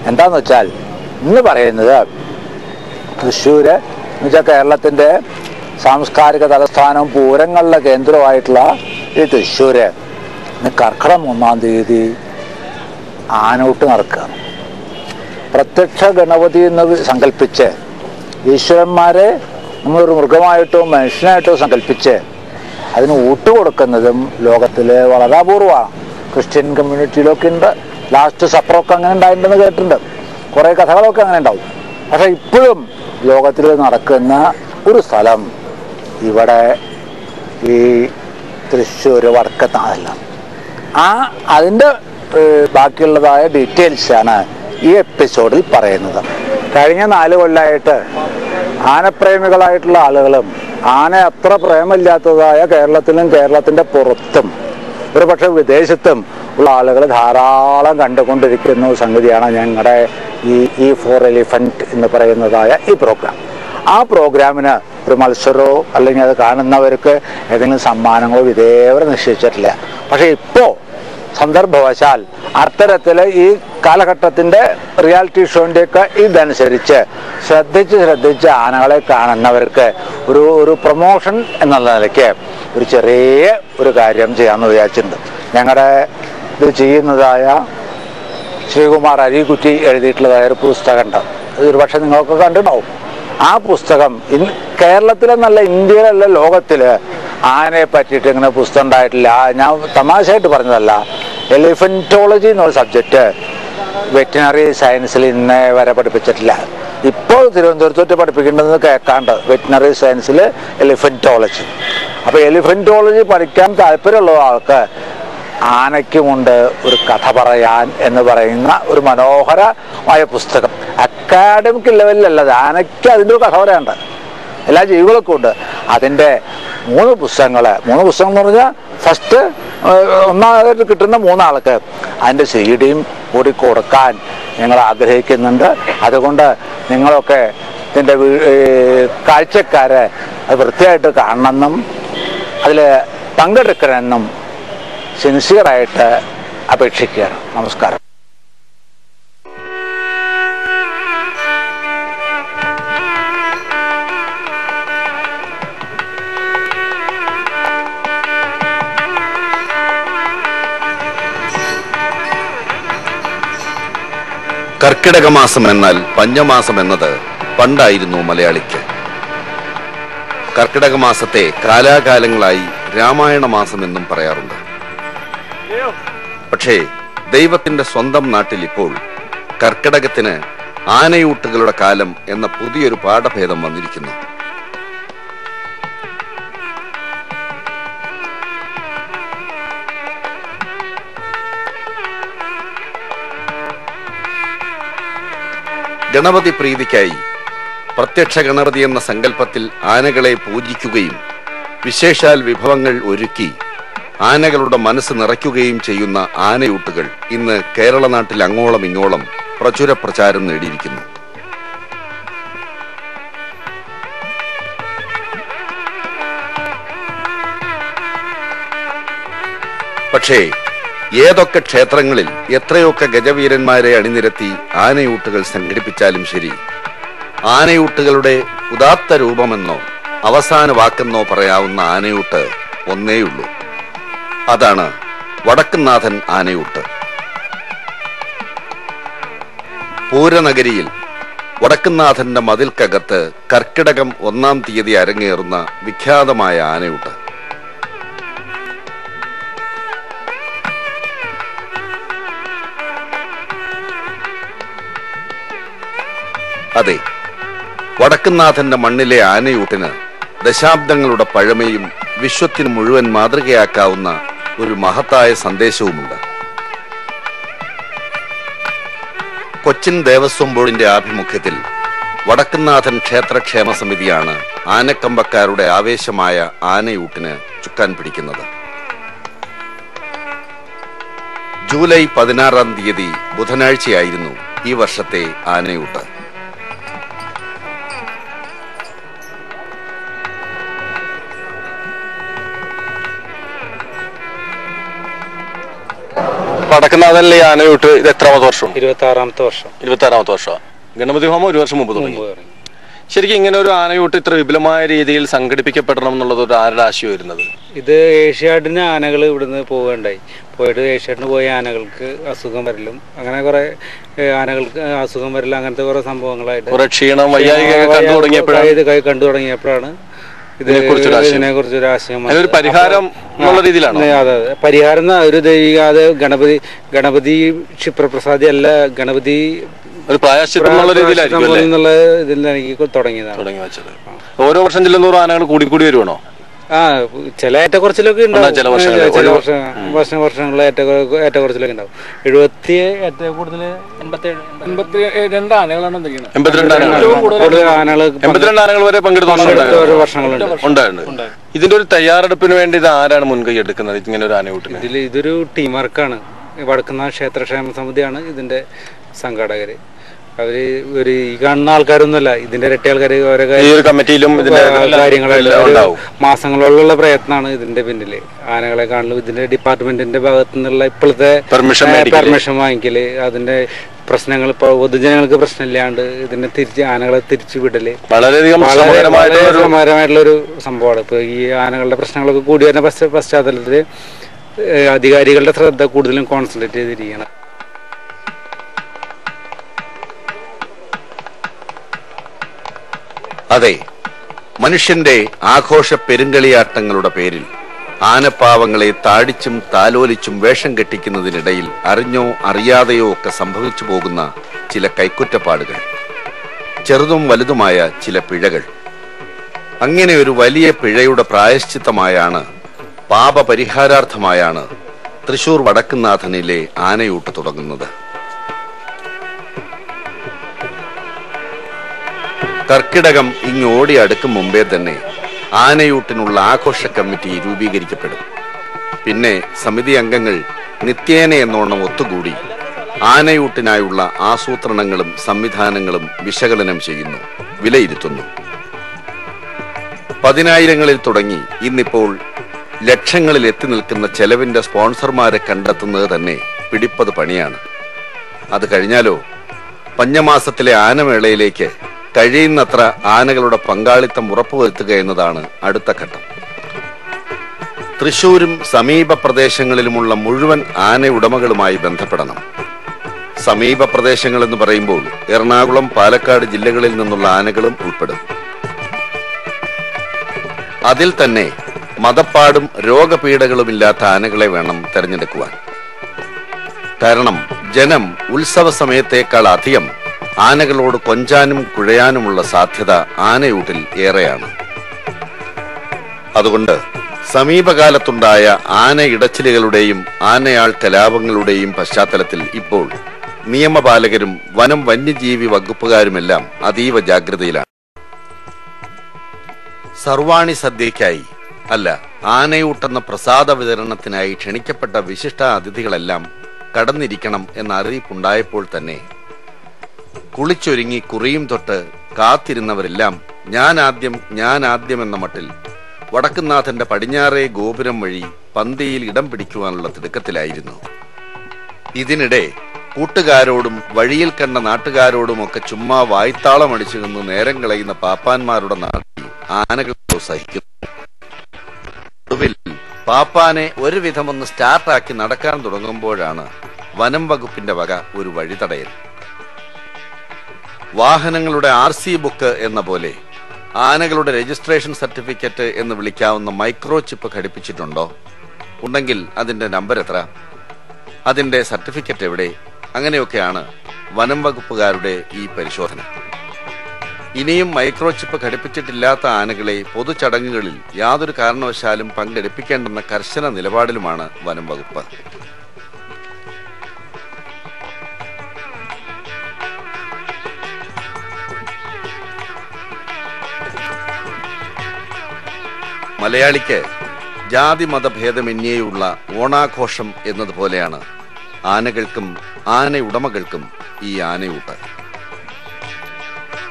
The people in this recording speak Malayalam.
എന്താണെന്ന് വെച്ചാൽ ഇന്ന് പറയുന്നത് തൃശ്ശൂർ എന്ന് വെച്ചാൽ കേരളത്തിൻ്റെ സാംസ്കാരിക തലസ്ഥാനവും പൂരങ്ങളുടെ കേന്ദ്രമായിട്ടുള്ള ഈ തൃശ്ശൂർ കർക്കിടകം 1-ാം തീയതി ആനൂട്ട് നടക്കുകയാണ്. പ്രത്യക്ഷ ഗണപതി എന്ന് സങ്കല്പിച്ച് ഈശ്വരന്മാരെ നമ്മളൊരു മൃഗമായിട്ടോ മനുഷ്യനായിട്ടോ സങ്കല്പിച്ച് അതിന് ഊട്ട് കൊടുക്കുന്നതും ലോകത്തിൽ വളരെ അപൂർവമാണ്. ക്രിസ്ത്യൻ കമ്മ്യൂണിറ്റിയിലൊക്കെ ഉണ്ട്. ലാസ്റ്റ് സപ്പറൊക്കെ അങ്ങനെ ഉണ്ടായിട്ടുണ്ടെന്ന് കേട്ടിട്ടുണ്ട്. കുറേ കഥകളൊക്കെ അങ്ങനെ ഉണ്ടാവും. പക്ഷേ ഇപ്പോഴും ലോകത്തിൽ നടക്കുന്ന ഒരു സ്ഥലം ഇവിടെ ഈ തൃശ്ശൂർ വടക്കത്താണല്ല. അതിൻ്റെ ബാക്കിയുള്ളതായ ഡീറ്റെയിൽസാണ് ഈ എപ്പിസോഡിൽ പറയുന്നത്. കഴിഞ്ഞ 4 കൊല്ലമായിട്ട് ആനപ്രേമികളായിട്ടുള്ള ആളുകളും ആന അത്ര പ്രേമമില്ലാത്തതായ കേരളത്തിലും കേരളത്തിൻ്റെ പുറത്തും ഒരു പക്ഷേ വിദേശത്തും ഉള്ള ആളുകൾ ധാരാളം കണ്ടുകൊണ്ടിരിക്കുന്ന സംഗതിയാണ് ഞങ്ങളുടെ ഈ ഫോർ എലിഫൻറ്റ് എന്ന് പറയുന്നതായ ഈ പ്രോഗ്രാം. ആ പ്രോഗ്രാമിന് ഒരു മത്സരമോ അല്ലെങ്കിൽ അത് കാണുന്നവർക്ക് ഏതെങ്കിലും സമ്മാനങ്ങളോ ഇതേവരെ നിശ്ചയിച്ചിട്ടില്ല. പക്ഷേ ഇപ്പോൾ സന്ദർഭവശാൽ അത്തരത്തിൽ ഈ കാലഘട്ടത്തിൻ്റെ റിയാലിറ്റി ഷോൻ്റെയൊക്കെ ഇതനുസരിച്ച് ശ്രദ്ധിച്ച് ആനകളെ കാണുന്നവർക്ക് ഒരു പ്രൊമോഷൻ എന്നുള്ള നിലയ്ക്ക് ഒരു ചെറിയ ഒരു കാര്യം ചെയ്യാമെന്ന് വിചാരിച്ചിട്ടുണ്ട്. ഞങ്ങളുടെ ഇത് ചെയ്യുന്നതായ ശ്രീകുമാർ അരീക്കുറ്റി എഴുതിയിട്ടുള്ളതായ ഒരു പുസ്തകമുണ്ട്. ഒരു പക്ഷേ നിങ്ങളൊക്കെ കണ്ടിട്ടുണ്ടാവും. ആ പുസ്തകം കേരളത്തിലെന്നല്ല ഇന്ത്യയിലല്ല ലോകത്തിൽ ആനയെ പറ്റിയിട്ട് ഇങ്ങനെ പുസ്തകം ഉണ്ടായിട്ടില്ല. ഞാൻ തമാശയായിട്ട് പറഞ്ഞതല്ല. എലിഫൻറ്റോളജി എന്നൊരു സബ്ജക്റ്റ് വെറ്റിനറി സയൻസിൽ ഇന്നേ വരെ പഠിപ്പിച്ചിട്ടില്ല. ഇപ്പോൾ തിരുവനന്തപുരത്തോട്ട് പഠിപ്പിക്കേണ്ടതെന്ന് കേൾക്കാണ്ട് വെറ്റിനറി സയൻസിൽ എലിഫൻറ്റോളജി. അപ്പോൾ എലിഫൻറ്റോളജി പഠിക്കാൻ താല്പര്യമുള്ള ആൾക്ക് ആനയ്ക്കുമുണ്ട് ഒരു കഥ പറയാൻ എന്ന് പറയുന്ന ഒരു മനോഹരമായ പുസ്തകം. അക്കാഡമിക് ലെവലിലല്ലത്, ആനയ്ക്ക് അതിൻ്റെ ഒരു കഥ പറയാനുണ്ട്. എല്ലാ ജീവികൾക്കും ഉണ്ട്. അതിൻ്റെ 3 പുസ്തകങ്ങൾ എന്ന് പറഞ്ഞാൽ ഫസ്റ്റ് ഒന്നാമതായിട്ട് കിട്ടുന്ന 3 ആൾക്ക് അതിൻ്റെ CD-യും കൂടി കൊടുക്കാൻ ഞങ്ങൾ ആഗ്രഹിക്കുന്നുണ്ട്. അതുകൊണ്ട് നിങ്ങളൊക്കെ ഇതിൻ്റെ കാഴ്ചക്കാരെ അത് വൃത്തിയായിട്ട് കാണണമെന്നും അതിൽ പങ്കെടുക്കണമെന്നും സിൻസിയറായിട്ട് അപേക്ഷിക്കുകയാണ്. നമസ്കാരം. കർക്കിടക മാസം എന്നാൽ പഞ്ഞമാസം എന്നത് പണ്ടായിരുന്നു മലയാളിക്ക്. കർക്കിടക മാസത്തെ കാലാകാലങ്ങളായി രാമായണ മാസം എന്നും പറയാറുണ്ട്. പക്ഷേ ദൈവത്തിന്റെ സ്വന്തം നാട്ടിൽ ഇപ്പോൾ കർക്കിടകത്തിന് ആനയൂട്ടുകളുടെ കാലം എന്ന പുതിയൊരു പാഠഭേദം വന്നിരിക്കുന്നു. ഗണപതി പ്രീതിക്കായി പ്രത്യക്ഷ ഗണപതി എന്ന സങ്കല്പത്തിൽ ആനകളെ പൂജിക്കുകയും വിശേഷാൽ വിഭവങ്ങൾ ഒരുക്കി ആനകളുടെ മനസ്സ് നിറയ്ക്കുകയും ചെയ്യുന്ന ആനയൂട്ടുകൾ ഇന്ന് കേരള നാട്ടിൽ അങ്ങോളം ഇങ്ങോളം പ്രചുര പ്രചാരം നേടിയിരിക്കുന്നു. പക്ഷേ ഏതൊക്കെ ക്ഷേത്രങ്ങളിൽ എത്രയൊക്കെ ഗജവീരന്മാരെ അണിനിരത്തി ആനയൂട്ടുകൾ സംഘടിപ്പിച്ചാലും ശരി, ആനയൂട്ടുകളുടെ ഉദാത്ത രൂപമെന്നോ അവസാന വാക്കെന്നോ പറയാവുന്ന ആനയൂട്ട് ഒന്നേയുള്ളൂ. അതാണ് വടക്കുംനാഥൻ ആനയൂട്ട്. പൂരനഗരിയിൽ വടക്കുംനാഥന്റെ മതിൽക്കകത്ത് കർക്കിടകം 1-ാം തീയതി അരങ്ങേറുന്ന വിഖ്യാതമായ ആനയൂട്ട്. അതെ, വടക്കുംനാഥന്റെ മണ്ണിലെ ആനയൂട്ടിന് ദശാബ്ദങ്ങളുടെ പഴമയും വിശ്വത്തിന് മുഴുവൻ മാതൃകയാക്കാവുന്ന ഒരു മഹത്തായ സന്ദേശവുമുണ്ട്. കൊച്ചിൻ ദേവസ്വം ബോർഡിന്റെ ആഭിമുഖ്യത്തിൽ വടക്കുംനാഥൻ ക്ഷേത്രക്ഷേമ സമിതിയാണ് ആനക്കമ്പക്കാരുടെ ആവേശമായ ആനയൂട്ടിന് ചുക്കാൻ പിടിക്കുന്നത്. ജൂലൈ 16-ാം തീയതി ബുധനാഴ്ചയായിരുന്നു ഈ വർഷത്തെ ആനയൂട്ട്. വടക്കുന്നാഥനിലെ ആനയൂട്ട് ഇത് എത്രാമത്തെ വർഷം? 26ാമത്തെ വർഷം. 26ാമത്തെ വർഷം. ഗണപതി ഹോമം 1 വർഷം മുമ്പ് തുടങ്ങി. ശരിക്കും ഇങ്ങനെ ഒരു ആനയൂട്ട് ഇത്ര വിപുലമായ രീതിയിൽ സംഘടിപ്പിക്കപ്പെടണം എന്നുള്ളത് ഒരു ആരുടെ ആശയം വരുന്നത്? ഇത് ഏഷ്യാഡിന് ആനകൾ ഇവിടുന്ന് പോവുകയുണ്ടായി. പോയിട്ട് ഏഷ്യാഡിന് പോയ ആനകൾക്ക് അസുഖം വരലും അങ്ങനെ കുറെ ആനകൾക്ക് അസുഖം വരലും അങ്ങനത്തെ കുറെ സംഭവങ്ങളായിട്ട് കുറെ ക്ഷീണം വയ്യായിക കണ്ടു തുടങ്ങിയപ്പോഴാണ് ഇതിനെ കുറിച്ചൊരു ആശയം. പരിഹാരം എന്നുള്ള രീതിയിലാണ്. അതെ, പരിഹാരം ഒരു ദൈവിക, അത് ഗണപതി ക്ഷിപ്രപ്രസാദി അല്ല, ഗണപതി ഒരു പ്രായശ്ചിത്തം എന്നുള്ള ഇതിൽ എനിക്ക് തുടങ്ങിയതാണ്. ഓരോ വർഷം ചെല്ലുന്നോറും ആനകൾ കൂടി വരുവാണോ? ചില ഏറ്റക്കുറച്ചിലൊക്കെ ഉണ്ടാവും. ചില വർഷങ്ങളിൽ ഏറ്റക്കുറച്ചിലൊക്കെ ഉണ്ടാവും. 82 ആനകളാണ്. 82 ആനകൾ വരെ പങ്കെടുത്ത വർഷങ്ങളുണ്ടായിരുന്നു. ഇതിന്റെ ഒരു തയ്യാറെടുപ്പിന് വേണ്ടി ഇത് ആരാണ് മുൻകൈ എടുക്കുന്നത് ഇങ്ങനെ ഒരു ആനയൂട്ടിന്? ഇതൊരു ടീം വർക്കാണ്. വടക്കുന്നാഥ ക്ഷേത്രക്ഷേമ സമിതിയാണ് ഇതിന്റെ സംഘാടകര്. അവര് ഈ കാണുന്ന ആൾക്കാരൊന്നുമല്ല, ഇതിന്റെ ഇരട്ടി ആൾക്കാര് ഓരോ കമ്മിറ്റിയിലും കാര്യങ്ങളെല്ലാം മാസങ്ങളോളമുള്ള പ്രയത്നമാണ് ഇതിന്റെ പിന്നില്. ആനകളെ കാണലും ഇതിന്റെ ഡിപ്പാർട്ട്മെന്റിന്റെ ഭാഗത്തു നിന്നുള്ള ഇപ്പോഴത്തെ പെർമിഷൻ വാങ്ങിക്കല്, അതിന്റെ പ്രശ്നങ്ങൾ ഇപ്പൊ പൊതുജനങ്ങൾക്ക് പ്രശ്നമില്ലാണ്ട് ഇതിനെ ആനകളെ തിരിച്ചു വിടല് വളരെയധികം ശ്രമകരമായിട്ടുള്ള ഒരു സംഭവമാണ്. ഇപ്പൊ ഈ ആനകളുടെ പ്രശ്നങ്ങളൊക്കെ കൂടി വരുന്ന പശ്ചാത്തലത്തില് അധികാരികളുടെ ശ്രദ്ധ കൂടുതലും കോൺസെൻട്രേറ്റ് ചെയ്തിരിക്കണം. അതെ, മനുഷ്യന്റെ ആഘോഷ പെരുങ്കളിയാട്ടങ്ങളുടെ പേരിൽ ആനപ്പാവങ്ങളെ താടിച്ചും താലോലിച്ചും വേഷം കെട്ടിക്കുന്നതിനിടയിൽ അറിഞ്ഞോ അറിയാതെയോ ഒക്കെ സംഭവിച്ചു പോകുന്ന ചില കൈക്കുറ്റപ്പാടുകൾ, ചെറുതും വലുതുമായ ചില പിഴകൾ. അങ്ങനെ ഒരു വലിയ പിഴയുടെ പ്രായശ്ചിത്തമായാണ്, പാപപരിഹാരാർത്ഥമായാണ് തൃശൂർ വടക്കുന്നാഥനിലെ ആനയൂട്ട് തുടങ്ങുന്നത്. കർക്കിടകം ഇങ്ങോടി അടുക്കും മുമ്പേ തന്നെ ആനയൂട്ടിനുള്ള ആഘോഷ കമ്മിറ്റി രൂപീകരിക്കപ്പെടും. പിന്നെ സമിതി അംഗങ്ങൾ നിത്യേന എന്നോണം ഒത്തുകൂടി ആനയൂട്ടിനായുള്ള ആസൂത്രണങ്ങളും സംവിധാനങ്ങളും വിശകലനം ചെയ്യുന്നു, വിലയിരുത്തുന്നു. 10,000-ങ്ങളിൽ തുടങ്ങി ഇന്നിപ്പോൾ ലക്ഷങ്ങളിൽ എത്തി നിൽക്കുന്ന ചെലവിന്റെ സ്പോൺസർമാരെ കണ്ടെത്തുന്നത് തന്നെ പിടിപ്പത് പണിയാണ്. അത് കഴിഞ്ഞാലോ പഞ്ഞമാസത്തിലെ ആനമേളയിലേക്ക് കഴിയുന്നത്ര ആനകളുടെ പങ്കാളിത്തം ഉറപ്പുവരുത്തുക എന്നതാണ് അടുത്ത ഘട്ടം. തൃശൂരും സമീപ പ്രദേശങ്ങളിലുമുള്ള മുഴുവൻ ആന ഉടമകളുമായി ബന്ധപ്പെടണം. സമീപ പ്രദേശങ്ങൾ എന്ന് പറയുമ്പോൾ എറണാകുളം, പാലക്കാട് ജില്ലകളിൽ നിന്നുള്ള ആനകളും ഉൾപ്പെടും. അതിൽ തന്നെ മതപ്പാടും രോഗപീഠകളുമില്ലാത്ത ആനകളെ വേണം തെരഞ്ഞെടുക്കുവാൻ. കാരണം ജനം ഉത്സവ സമയത്തേക്കാൾ അധികം ആനകളോട് കൊഞ്ചാനും കുഴയാനുമുള്ള സാധ്യത ആനയൂട്ടിൽ ഏറെയാണ്. അതുകൊണ്ട് സമീപകാലത്തുണ്ടായ ആന ഇടച്ചിലുകളുടെയും ആനയാൾ കലാപങ്ങളുടെയും പശ്ചാത്തലത്തിൽ ഇപ്പോൾ നിയമപാലകരും വനം വന്യജീവി വകുപ്പുകാരുമെല്ലാം അതീവ ജാഗ്രതയിലാണ്. സർവാണി സദ്യയ്ക്കായി അല്ല, ആനയൂട്ടെന്ന പ്രസാദ വിതരണത്തിനായി ക്ഷണിക്കപ്പെട്ട വിശിഷ്ട അതിഥികളെല്ലാം കടന്നിരിക്കണം എന്ന അറിയിപ്പുണ്ടായപ്പോൾ തന്നെ കുളിച്ചൊരുങ്ങി കുറിയും തൊട്ട് കാത്തിരുന്നവരെല്ലാം ഞാൻ ആദ്യം എന്ന മട്ടിൽ വടക്കുന്നാഥന്റെ പടിഞ്ഞാറേ ഗോപുരം വഴി പന്തിയിൽ ഇടം പിടിക്കുവാനുള്ള തിടുക്കത്തിലായിരുന്നു. ഇതിനിടെ കൂട്ടുകാരോടും വഴിയിൽ കണ്ട നാട്ടുകാരോടുമൊക്കെ ചുമ്മാ വായ്ത്താളമടിച്ചു നിന്ന് നേരം കളയുന്ന പാപ്പാന്മാരുടെ നാട്ടിൽ ആനകൾ സഹിക്കുന്നു. ഒടുവിൽ പാപ്പാനെ ഒരുവിധമൊന്ന് സ്റ്റാർട്ടാക്കി നടക്കാൻ തുടങ്ങുമ്പോഴാണ് വനം വകുപ്പിന്റെ വക ഒരു വഴിതടയൽ. വാഹനങ്ങളുടെ RC ബുക്ക് എന്ന പോലെ ആനകളുടെ രജിസ്ട്രേഷൻ സർട്ടിഫിക്കറ്റ് എന്ന് വിളിക്കാവുന്ന മൈക്രോ ചിപ്പ് ഘടിപ്പിച്ചിട്ടുണ്ടോ? ഉണ്ടെങ്കിൽ അതിന്റെ നമ്പർ എത്ര? അതിന്റെ സർട്ടിഫിക്കറ്റ് എവിടെ? അങ്ങനെയൊക്കെയാണ് വനം വകുപ്പുകാരുടെ ഈ പരിശോധന. ഇനിയും മൈക്രോ ചിപ്പ് ഘടിപ്പിച്ചിട്ടില്ലാത്ത ആനകളെ പൊതുചടങ്ങുകളിൽ യാതൊരു കാരണവശാലും പങ്കെടുപ്പിക്കേണ്ടെന്ന കർശന നിലപാടിലുമാണ് വനം വകുപ്പ്. മലയാളിക്ക് ജാതി മതഭേദമന്യേയുള്ള ഓണാഘോഷം എന്നതുപോലെയാണ് ആനകൾക്കും ആനയുടമകൾക്കും ഈ ആനയൂട്ട്.